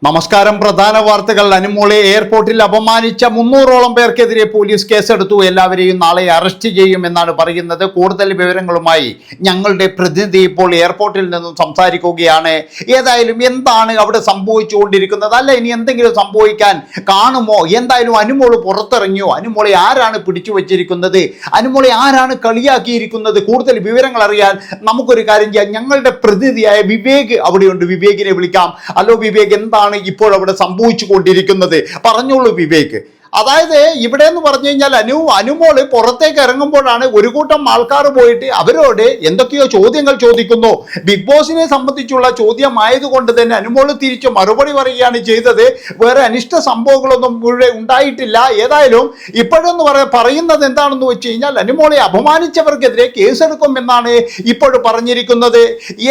നമസ്കാരം. പ്രധാന വാർത്തകൾ. അനുമോളെ എയർപോർട്ടിൽ അപമാനിച്ച 300ഓളം പേർക്കെതിരെ പോലീസ് കേസെടുത്തു. എല്ലാവരെയും നാളെ അറസ്റ്റ് ചെയ്യുമെന്നാണ് പറയുന്നത്. കൂടുതൽ വിവരങ്ങളുമായി ഞങ്ങളുടെ പ്രതിനിധി ഇപ്പോൾ എയർപോർട്ടിൽ നിന്നും സംസാരിക്കുകയാണ്. ഏതായാലും എന്താണ് അവിടെ സംഭവിച്ചുകൊണ്ടിരിക്കുന്നത്, അല്ല ഇനി എന്തെങ്കിലും സംഭവിക്കാൻ കാണുമോ? എന്തായാലും അനുമോള് പുറത്തിറങ്ങിയോ? അനുമോളെ ആരാണ് പിടിച്ചു വച്ചിരിക്കുന്നത്? അനുമോളെ ആരാണ് കളിയാക്കിയിരിക്കുന്നത്? കൂടുതൽ വിവരങ്ങൾ അറിയാൻ നമുക്കൊരു കാര്യം ചെയ്യാം. ഞങ്ങളുടെ പ്രതിനിധിയായ വിവേക് അവിടെയുണ്ട്. വിവേകിനെ വിളിക്കാം. ഹലോ വിവേക്, എന്താണ് ഇപ്പോൾ അവിടെ സംഭവിച്ചു കൊണ്ടിരിക്കുന്നത്? പറഞ്ഞോളൂ വിവേക്. അതായത് ഇവിടെ എന്ന് പറഞ്ഞു കഴിഞ്ഞാൽ അനുമോള് പുറത്തേക്ക് ഇറങ്ങുമ്പോഴാണ് ഒരു കൂട്ടം ആൾക്കാർ പോയിട്ട് അവരോട് എന്തൊക്കെയോ ചോദ്യങ്ങൾ ചോദിക്കുന്നു. ബിഗ് ബോസിനെ സംബന്ധിച്ചുള്ള ചോദ്യമായതുകൊണ്ട് തന്നെ അനുമോള് തിരിച്ചു മറുപടി പറയുകയാണ് ചെയ്തത്. വേറെ അനിഷ്ട സംഭവങ്ങളൊന്നും ഇവിടെ ഉണ്ടായിട്ടില്ല. ഏതായാലും ഇപ്പോഴെന്ന് പറയുന്നത് എന്താണെന്ന് വെച്ച് കഴിഞ്ഞാൽ അനുമോളെ അപമാനിച്ചവർക്കെതിരെ കേസെടുക്കുമെന്നാണ് ഇപ്പോഴും പറഞ്ഞിരിക്കുന്നത്.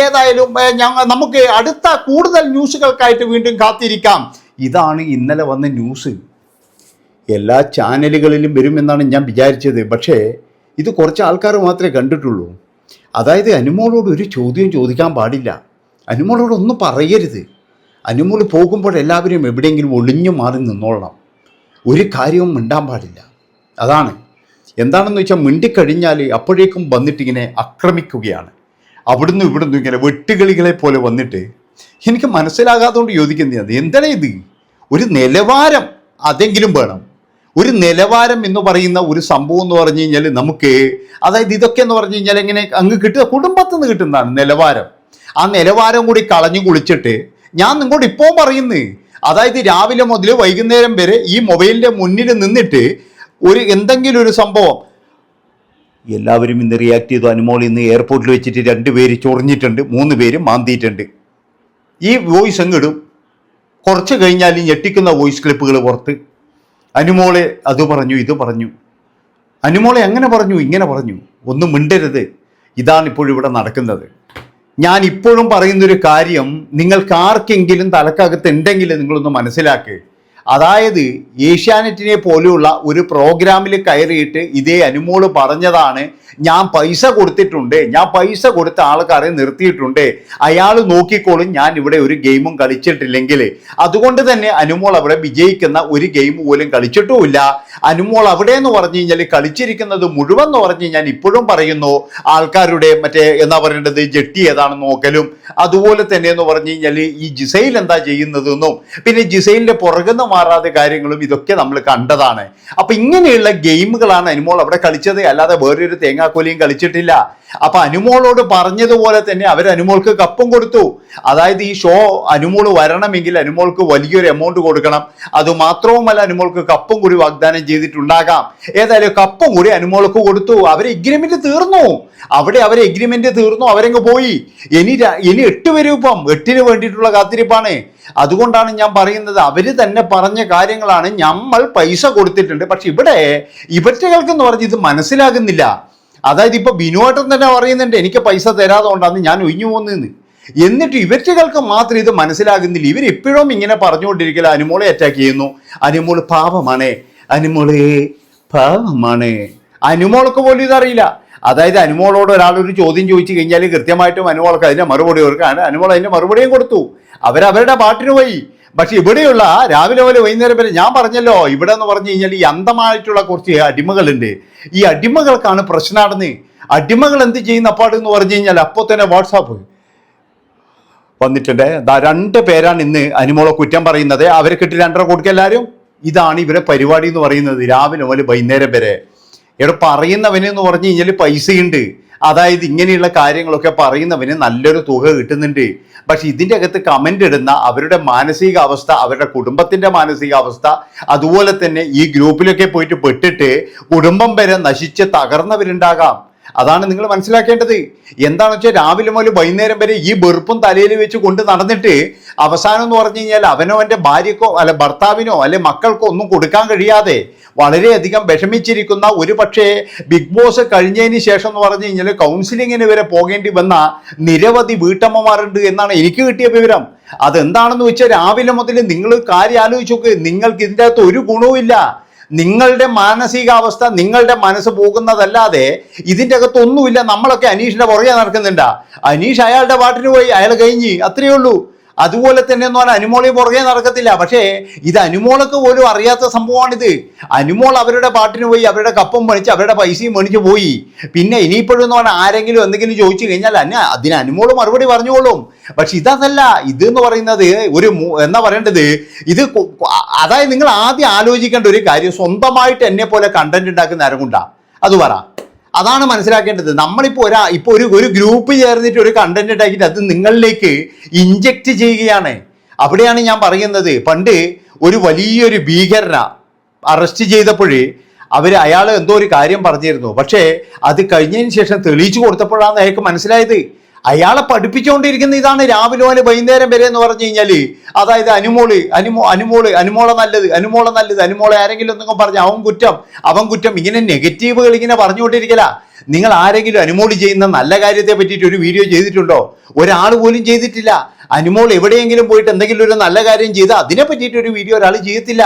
ഏതായാലും നമുക്ക് അടുത്ത കൂടുതൽ ന്യൂസുകൾക്കായിട്ട് വീണ്ടും കാത്തിരിക്കാം. ഇതാണ് ഇന്നലെ വന്ന ന്യൂസ്. എല്ലാ ചാനലുകളിലും വരുമെന്നാണ് ഞാൻ വിചാരിച്ചത്. പക്ഷേ ഇത് കുറച്ച് ആൾക്കാർ മാത്രമേ കണ്ടിട്ടുള്ളൂ. അതായത് അനുമോളോട് ഒരു ചോദ്യം ചോദിക്കാൻ പാടില്ല, അനുമോളോട് ഒന്നും പറയരുത്. അനുമോൾ പോകുമ്പോൾ എല്ലാവരും എവിടെയെങ്കിലും ഒളിഞ്ഞു മാറി നിന്നോളണം. ഒരു കാര്യവും മിണ്ടാൻ പാടില്ല. അതാണ് എന്താണെന്ന് വെച്ചാൽ മിണ്ടിക്കഴിഞ്ഞാൽ അപ്പോഴേക്കും വന്നിട്ടിങ്ങനെ ആക്രമിക്കുകയാണ്. അവിടുന്ന് ഇവിടുന്ന് ഇങ്ങനെ വെട്ടുകളികളെ പോലെ വന്നിട്ട് എനിക്ക് മനസ്സിലാകാത്തതുകൊണ്ട് ചോദിക്കുന്നത് എന്താണ് ഇത്? ഒരു നിലവാരം അതെങ്കിലും വേണം. ഒരു നിലവാരം എന്ന് പറയുന്ന ഒരു സംഭവം എന്ന് പറഞ്ഞു കഴിഞ്ഞാൽ നമുക്ക്, അതായത് ഇതൊക്കെ എന്ന് പറഞ്ഞു കഴിഞ്ഞാൽ എങ്ങനെ അങ്ങ് കിട്ടുക? കുടുംബത്തിൽ നിന്ന് കിട്ടുന്നതാണ് നിലവാരം. ആ നിലവാരം കൂടി കളഞ്ഞു കുളിച്ചിട്ട് ഞാൻ നിങ്ങളോട് ഇപ്പോൾ പറയുന്നത്, അതായത് രാവിലെ മുതൽ വൈകുന്നേരം വരെ ഈ മൊബൈലിൻ്റെ മുന്നിൽ നിന്നിട്ട് എന്തെങ്കിലും ഒരു സംഭവം എല്ലാവരും ഇന്ന് റിയാക്ട് ചെയ്തു. അനുമോൾ ഇന്ന് എയർപോർട്ടിൽ വെച്ചിട്ട് 2 പേര് ചൊറിഞ്ഞിട്ടുണ്ട്, 3 പേര് മാന്തിയിട്ടുണ്ട്. ഈ വോയിസ് എങ്ങിടും. കുറച്ച് കഴിഞ്ഞാൽ ഞെട്ടിക്കുന്ന വോയിസ് ക്ലിപ്പുകൾ പുറത്ത്. അനുമോളെ അത് പറഞ്ഞു, ഇത് പറഞ്ഞു, അനുമോളെ അങ്ങനെ പറഞ്ഞു, ഇങ്ങനെ പറഞ്ഞു, ഒന്നും മിണ്ടരുത്. ഇതാണ് ഇപ്പോഴിവിടെ നടക്കുന്നത്. ഞാൻ ഇപ്പോഴും പറയുന്നൊരു കാര്യം നിങ്ങൾക്ക് ആർക്കെങ്കിലും തലക്കകത്ത് ഉണ്ടെങ്കിൽ നിങ്ങളൊന്ന് മനസ്സിലാക്കുക. അതായത് ഏഷ്യാനെറ്റിനെ പോലെയുള്ള ഒരു പ്രോഗ്രാമിൽ കയറിയിട്ട് ഇതേ അനുമോള് പറഞ്ഞതാണ്, ഞാൻ പൈസ കൊടുത്തിട്ടുണ്ട്, ഞാൻ പൈസ കൊടുത്ത ആൾക്കാരെ നിർത്തിയിട്ടുണ്ട്, അയാൾ നോക്കിക്കോളും, ഞാൻ ഇവിടെ ഒരു ഗെയിമും കളിച്ചിട്ടില്ലെങ്കിൽ. അതുകൊണ്ട് തന്നെ അനുമോൾ അവിടെ വിജയിക്കുന്ന ഒരു ഗെയിം പോലും കളിച്ചിട്ടുമില്ല. അനുമോൾ അവിടെ എന്ന് പറഞ്ഞു കഴിഞ്ഞാൽ കളിച്ചിരിക്കുന്നത് മുഴുവൻ എന്ന് പറഞ്ഞു കഴിഞ്ഞാൽ ഇപ്പോഴും പറയുന്നു ആൾക്കാരുടെ എന്താ പറയേണ്ടത് ജെട്ടി ഏതാണെന്ന് നോക്കലും, അതുപോലെ തന്നെ എന്ന് പറഞ്ഞു കഴിഞ്ഞാൽ ഈ ജിസൈൽ എന്താ ചെയ്യുന്നതെന്നും പിന്നെ ജിസൈലിന്റെ പുറകുന്ന മാറാതെ കാര്യങ്ങളും ഇതൊക്കെ നമ്മൾ കണ്ടതാണ്. അപ്പൊ ഇങ്ങനെയുള്ള ഗെയിമുകളാണ് അനുമോൾ അവിടെ കളിച്ചത്, അല്ലാതെ വേറൊരു തേങ്ങാക്കോലിയും കളിച്ചിട്ടില്ല. അപ്പൊ അനുമോളോട് പറഞ്ഞതുപോലെ തന്നെ അവർ അനുമോൾക്ക് കപ്പും കൊടുത്തു. അതായത് ഈ ഷോ അനുമോൾ വരണമെങ്കിൽ അനുമോൾക്ക് വലിയൊരു എമൗണ്ട് കൊടുക്കണം. അതുമാത്രവുമല്ല അനുമോൾക്ക് കപ്പും കൂടി വാഗ്ദാനം ചെയ്തിട്ടുണ്ടാകാം. ഏതായാലും കപ്പും കൂടി അനുമോൾക്ക് കൊടുത്തു. അവരെ എഗ്രിമെന്റ് തീർന്നു. അവിടെ അവരെ എഗ്രിമെന്റ് തീർന്നു, അവരങ്ങ് പോയി. ഇനി 8 വരും. ഇപ്പം 8ന് വേണ്ടിയിട്ടുള്ള കാത്തിരിപ്പാണ്. അതുകൊണ്ടാണ് ഞാൻ പറയുന്നത്, അവര് തന്നെ പറഞ്ഞ കാര്യങ്ങളാണ്. നമ്മൾ പൈസ കൊടുത്തിട്ടുണ്ട്, പക്ഷെ ഇവിടെ ഇവറ്റകൾക്കെന്ന് പറഞ്ഞ് ഇത് മനസ്സിലാകുന്നില്ല. അതായത് ഇപ്പൊ ബിനുവേട്ടൻ തന്നെ പറയുന്നുണ്ട് എനിക്ക് പൈസ തരാതെ കൊണ്ടാണ് ഞാൻ ഒഴിഞ്ഞു പോകുന്നതെന്ന്. എന്നിട്ട് ഇവറ്റകൾക്ക് മാത്രം ഇത് മനസ്സിലാകുന്നില്ല. ഇവരെപ്പോഴും ഇങ്ങനെ പറഞ്ഞുകൊണ്ടിരിക്കില്ല അനുമോളെ അറ്റാക്ക് ചെയ്യുന്നു, അനുമോള് പാവമാണ്, അനുമോള് പാവമാണ്. അനുമോൾക്ക് പോലും ഇതറിയില്ല. അതായത് അനുമോളോട് ഒരാളൊരു ചോദ്യം ചോദിച്ചു കഴിഞ്ഞാൽ കൃത്യമായിട്ടും അനുമോൾക്ക് അതിൻ്റെ മറുപടി കൊടുക്കാണ്. അനുമോൾ അതിൻ്റെ മറുപടിയും കൊടുത്തു. അവരവരുടെ പാട്ടിന് പോയി. പക്ഷെ ഇവിടെയുള്ള രാവിലെ പോലെ വൈകുന്നേരം വരെ ഞാൻ പറഞ്ഞല്ലോ, ഇവിടെ എന്ന് പറഞ്ഞു കഴിഞ്ഞാൽ ഈ അന്ധമായിട്ടുള്ള കുറച്ച് അടിമകളുണ്ട്. ഈ അടിമകൾക്കാണ് പ്രശ്നമാണെന്ന്. അടിമകൾ എന്ത് ചെയ്യുന്ന അപ്പാടെന്ന് പറഞ്ഞു കഴിഞ്ഞാൽ അപ്പോൾ തന്നെ വാട്സാപ്പ് വന്നിട്ടുണ്ട്. 2 പേരാണ് ഇന്ന് അനുമോളെ കുറ്റം പറയുന്നത്. അവരെ കിട്ടി 2.5 കൊടുക്കുക എല്ലാവരും. ഇതാണ് ഇവരെ പരിപാടി എന്ന് പറയുന്നത്, രാവിലെ മുതൽ വൈകുന്നേരം വരെ. ഇവിടെ പറയുന്നവന് എന്ന് പറഞ്ഞു കഴിഞ്ഞാൽ പൈസയുണ്ട്. അതായത് ഇങ്ങനെയുള്ള കാര്യങ്ങളൊക്കെ പറയുന്നവന് നല്ലൊരു തുക കിട്ടുന്നുണ്ട്. പക്ഷെ ഇതിൻ്റെ അകത്ത് കമൻ്റ് ഇടുന്ന അവരുടെ മാനസികാവസ്ഥ, അവരുടെ കുടുംബത്തിൻ്റെ മാനസികാവസ്ഥ, അതുപോലെ തന്നെ ഈ ഗ്രൂപ്പിലൊക്കെ പോയിട്ട് പെട്ടിട്ട് കുടുംബം വരെ നശിച്ച് തകർന്നവരുണ്ടാകാം. അതാണ് നിങ്ങൾ മനസ്സിലാക്കേണ്ടത്. എന്താണെന്ന് വെച്ചാൽ രാവിലെ മുതൽ വൈകുന്നേരം വരെ ഈ വെറുപ്പും തലയിൽ വെച്ച് കൊണ്ട് നടന്നിട്ട് അവസാനം എന്ന് പറഞ്ഞു കഴിഞ്ഞാൽ അവനവൻ്റെ ഭാര്യക്കോ അല്ലെ ഭർത്താവിനോ അല്ലെ മക്കൾക്കോ ഒന്നും കൊടുക്കാൻ കഴിയാതെ വളരെയധികം വിഷമിച്ചിരിക്കുന്ന, ഒരു പക്ഷേ ബിഗ് ബോസ് കഴിഞ്ഞതിന് ശേഷം എന്ന് പറഞ്ഞു കഴിഞ്ഞാൽ കൗൺസിലിങ്ങിന് വരെ പോകേണ്ടി വന്ന നിരവധി വീട്ടമ്മമാരുണ്ട് എന്നാണ് എനിക്ക് കിട്ടിയ വിവരം. അതെന്താണെന്ന് വെച്ചാൽ രാവിലെ മുതൽ നിങ്ങൾ കാര്യം ആലോചിച്ച് നോക്ക്. നിങ്ങൾക്ക് ഇതിൻ്റെ അകത്ത് ഒരു ഗുണവുമില്ല. നിങ്ങളുടെ മാനസികാവസ്ഥ, നിങ്ങളുടെ മനസ്സ് പോകുന്നതല്ലാതെ ഇതിൻ്റെ അകത്ത് ഒന്നുമില്ല. നമ്മളൊക്കെ അനീഷിന്റെ പുറകെ നടക്കുന്നുണ്ടാ. അനീഷ് അയാളുടെ പാട്ടിന് പോയി, അയാൾ കഴിഞ്ഞ്, അത്രയേ ഉള്ളൂ. അതുപോലെ തന്നെ എന്ന് പറഞ്ഞാൽ അനുമോളി പുറകെ നടക്കത്തില്ല. പക്ഷേ ഇത് അനുമോൾക്ക് പോലും അറിയാത്ത സംഭവമാണിത്. അനുമോൾ അവരുടെ പാട്ടിന് പോയി അവരുടെ കപ്പും മേടിച്ച് അവരുടെ പൈസയും മേടിച്ച് പോയി. പിന്നെ ഇനിയിപ്പോഴും എന്ന് പറഞ്ഞാൽ ആരെങ്കിലും എന്തെങ്കിലും ചോദിച്ചു കഴിഞ്ഞാൽ അതിന് അനുമോള് മറുപടി പറഞ്ഞോളും. പക്ഷെ ഇതല്ല. ഇതെന്ന് പറയുന്നത് എന്താ പറയേണ്ടത്, ഇത് അതായത് നിങ്ങൾ ആദ്യം ആലോചിക്കേണ്ട ഒരു കാര്യം, സ്വന്തമായിട്ട് എന്നെ പോലെ കണ്ടന്റ് ഉണ്ടാക്കുന്ന ആരും കൊണ്ടാ അത് പറ. അതാണ് മനസ്സിലാക്കേണ്ടത്. നമ്മളിപ്പോൾ ഒരു ഗ്രൂപ്പ് ചേർന്നിട്ട് ഒരു കണ്ടന്റ് ഉണ്ടാക്കിയിട്ട് അത് നിങ്ങളിലേക്ക് ഇഞ്ചക്ട് ചെയ്യുകയാണ്. അവിടെയാണ് ഞാൻ പറയുന്നത്, പണ്ട് ഒരു വലിയൊരു ഭീകരന അറസ്റ്റ് ചെയ്തപ്പോഴേ അയാൾ എന്തോ ഒരു കാര്യം പറഞ്ഞിരുന്നു. പക്ഷേ അത് കഴിഞ്ഞതിന് ശേഷം തെളിയിച്ചു കൊടുത്തപ്പോഴാണ് അയാൾക്ക് മനസ്സിലായത് അയാളെ പഠിപ്പിച്ചുകൊണ്ടിരിക്കുന്ന ഇതാണ് രാവിലെ മുതൽ വൈകുന്നേരം വരെ എന്ന് പറഞ്ഞു കഴിഞ്ഞാല്. അതായത് അനുമോളെ നല്ലത്, അനുമോളെ ആരെങ്കിലും എന്തെങ്കിലും പറഞ്ഞ അവൻ കുറ്റം ഇങ്ങനെ നെഗറ്റീവുകൾ ഇങ്ങനെ പറഞ്ഞുകൊണ്ടിരിക്കല. നിങ്ങൾ ആരെങ്കിലും അനുമോള് ചെയ്യുന്ന നല്ല കാര്യത്തെ പറ്റിയിട്ട് ഒരു വീഡിയോ ചെയ്തിട്ടുണ്ടോ? ഒരാൾ പോലും ചെയ്തിട്ടില്ല. അനുമോൾ എവിടെയെങ്കിലും പോയിട്ട് എന്തെങ്കിലും ഒരു നല്ല കാര്യം ചെയ്ത് അതിനെ പറ്റിയിട്ട് ഒരു വീഡിയോ ഒരാൾ ചെയ്യത്തില്ല.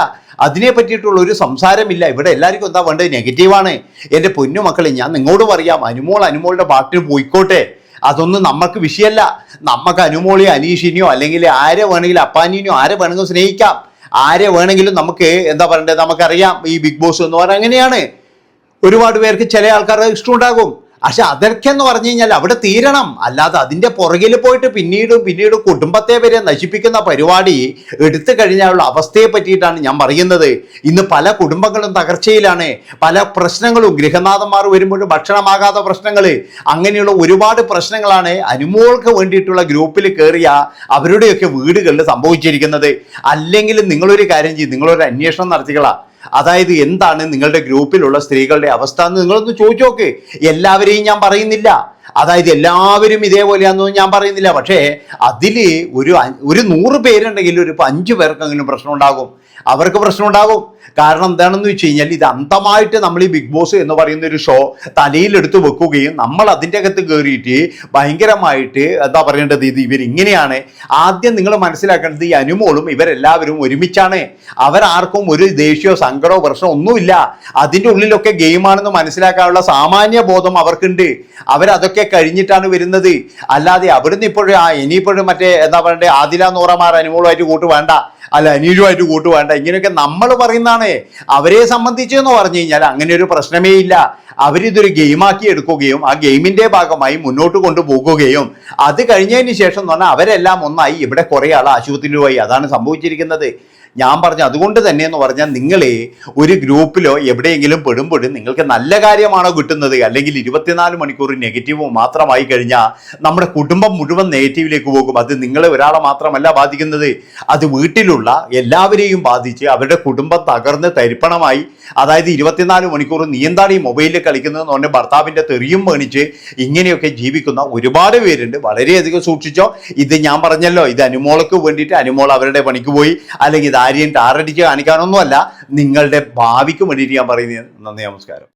അതിനെ പറ്റിയിട്ടുള്ള ഒരു സംസാരമില്ല. ഇവിടെ എല്ലാവർക്കും എന്താ വേണ്ടത്? നെഗറ്റീവാണ്. എൻ്റെ പൊന്നു മക്കളെ, ഞാൻ നിങ്ങളോട് പറയാം, അനുമോളുടെ പാട്ടിന് പോയിക്കോട്ടെ, അതൊന്നും നമുക്ക് വിഷയമല്ല. നമുക്ക് അനുമോളിയോ അനീഷിനെയോ അല്ലെങ്കിൽ ആരെ വേണമെങ്കിലും അപ്പാനിനെയോ ആരെ വേണമെങ്കിലും സ്നേഹിക്കാം. ആരെ വേണമെങ്കിലും നമുക്ക് എന്താ പറയണ്ടത് നമുക്കറിയാം. ഈ ബിഗ് ബോസ് എന്ന് പറഞ്ഞാൽ അങ്ങനെയാണ്. ഒരുപാട് പേർക്ക് ചില ആൾക്കാരുടെ ഇഷ്ടമുണ്ടാകും. പക്ഷെ അതൊക്കെ എന്ന് പറഞ്ഞു കഴിഞ്ഞാൽ അവിടെ തീരണം. അല്ലാതെ അതിൻ്റെ പുറകിൽ പോയിട്ട് പിന്നീട് കുടുംബത്തെ വരെ നശിപ്പിക്കുന്ന പരിപാടി എടുത്തു കഴിഞ്ഞാലുള്ള അവസ്ഥയെ പറ്റിയിട്ടാണ് ഞാൻ പറയുന്നത്. ഇന്ന് പല കുടുംബങ്ങളും തകർച്ചയിലാണ്. പല പ്രശ്നങ്ങളും, ഗൃഹനാഥന്മാർ വരുമ്പോഴും ഭക്ഷണമാകാത്ത പ്രശ്നങ്ങൾ, അങ്ങനെയുള്ള ഒരുപാട് പ്രശ്നങ്ങളാണ് അനുമോൾക്ക് വേണ്ടിയിട്ടുള്ള ഗ്രൂപ്പിൽ കയറിയ അവരുടെയൊക്കെ വീടുകളിൽ സംഭവിച്ചിരിക്കുന്നത്. അല്ലെങ്കിൽ നിങ്ങളൊരു കാര്യം ചെയ്യും, നിങ്ങളൊരു അന്വേഷണം നടത്തിക്കളാ. അതായത് എന്താണ് നിങ്ങളുടെ ഗ്രൂപ്പിലുള്ള സ്ത്രീകളുടെ അവസ്ഥ എന്ന് നിങ്ങളൊന്ന് ചോദിച്ചു നോക്ക്. എല്ലാവരെയും ഞാൻ പറയുന്നില്ല, അതായത് എല്ലാവരും ഇതേപോലെയാണെന്നൊന്നും ഞാൻ പറയുന്നില്ല. പക്ഷേ അതിൽ ഒരു 100 പേരുണ്ടെങ്കിൽ ഒരു 5 പേർക്കെങ്കിലും പ്രശ്നം ഉണ്ടാകും. അവർക്ക് പ്രശ്നം ഉണ്ടാകും. കാരണം എന്താണെന്ന് വെച്ച് കഴിഞ്ഞാൽ ഇത് അന്തമായിട്ട് നമ്മൾ ഈ ബിഗ് ബോസ് എന്ന് പറയുന്ന ഒരു ഷോ തലയിലെടുത്ത് വെക്കുകയും നമ്മൾ അതിൻ്റെ അകത്ത് കയറിയിട്ട് ഭയങ്കരമായിട്ട് എന്താ പറയേണ്ടത്, ഇവരിങ്ങനെയാണ്. ആദ്യം നിങ്ങൾ മനസ്സിലാക്കേണ്ടത് ഈ അനുമോളും ഇവരെല്ലാവരും ഒരുമിച്ചാണ്. അവരാർക്കും ഒരു ദേഷ്യമോ സങ്കടമോ പ്രശ്നമോ ഒന്നുമില്ല. അതിൻ്റെ ഉള്ളിലൊക്കെ ഗെയിമാണെന്ന് മനസ്സിലാക്കാനുള്ള സാമാന്യ ബോധം അവർക്കുണ്ട്. അവരതൊക്കെ കഴിഞ്ഞിട്ടാണ് വരുന്നത്. അല്ലാതെ അവിടുന്ന് ഇനിയിപ്പോഴും മറ്റേ എന്താ പറയണ്ടേ ആദില നൂറമാർ അനുമോളുമായിട്ട് കൂട്ട് വേണ്ട, അല്ല അനീഷുമായിട്ട് കൂട്ട് വേണ്ട, ഇങ്ങനെയൊക്കെ നമ്മൾ പറയുന്നതാണ്. അവരെ സംബന്ധിച്ചെന്ന് പറഞ്ഞു കഴിഞ്ഞാൽ അങ്ങനെ ഒരു പ്രശ്നമേ ഇല്ല. അവരിതൊരു ഗെയിമാക്കി എടുക്കുകയും ആ ഗെയിമിന്റെ ഭാഗമായി മുന്നോട്ട് കൊണ്ടുപോകുകയും അത് കഴിഞ്ഞതിന് ശേഷം എന്ന് പറഞ്ഞാൽ അവരെല്ലാം ഒന്നായി. ഇവിടെ കുറെ ആൾ ആശുപത്രിയിൽ പോയി. അതാണ് സംഭവിച്ചിരിക്കുന്നത്. ഞാൻ പറഞ്ഞു അതുകൊണ്ട് തന്നെ എന്ന് പറഞ്ഞാൽ നിങ്ങൾ ഒരു ഗ്രൂപ്പിലോ എവിടെയെങ്കിലും പെടുമ്പോഴും നിങ്ങൾക്ക് നല്ല കാര്യമാണോ കിട്ടുന്നത്, അല്ലെങ്കിൽ 24 മണിക്കൂർ നെഗറ്റീവ് മാത്രമായി കഴിഞ്ഞാൽ നമ്മുടെ കുടുംബം മുഴുവൻ നെഗറ്റീവിലേക്ക് പോകും. അത് നിങ്ങളെ ഒരാളെ മാത്രമല്ല ബാധിക്കുന്നത്, അത് വീട്ടിലുള്ള എല്ലാവരെയും ബാധിച്ച് അവരുടെ കുടുംബം തകർന്ന് തരിപ്പണമായി. അതായത് 24 മണിക്കൂർ നീ എന്താണ് ഈ മൊബൈലിൽ കളിക്കുന്നതെന്ന് പറഞ്ഞ് ഭർത്താവിൻ്റെ തെറിയും മേണിച്ച് ഇങ്ങനെയൊക്കെ ജീവിക്കുന്ന ഒരുപാട് പേരുണ്ട്. വളരെയധികം സൂക്ഷിച്ചോ. ഇത് ഞാൻ പറഞ്ഞല്ലോ, ഇത് അനുമോൾക്ക് വേണ്ടിയിട്ട് അനുമോൾ അവരുടെ പണിക്ക് പോയി, അല്ലെങ്കിൽ ഇത് ആരെയും ടാറടിച്ച് കാണിക്കാനൊന്നുമല്ല, നിങ്ങളുടെ ഭാവിക്ക് വേണ്ടിയിട്ട് ഞാൻ പറയുന്നത്. നന്ദി, നമസ്കാരം.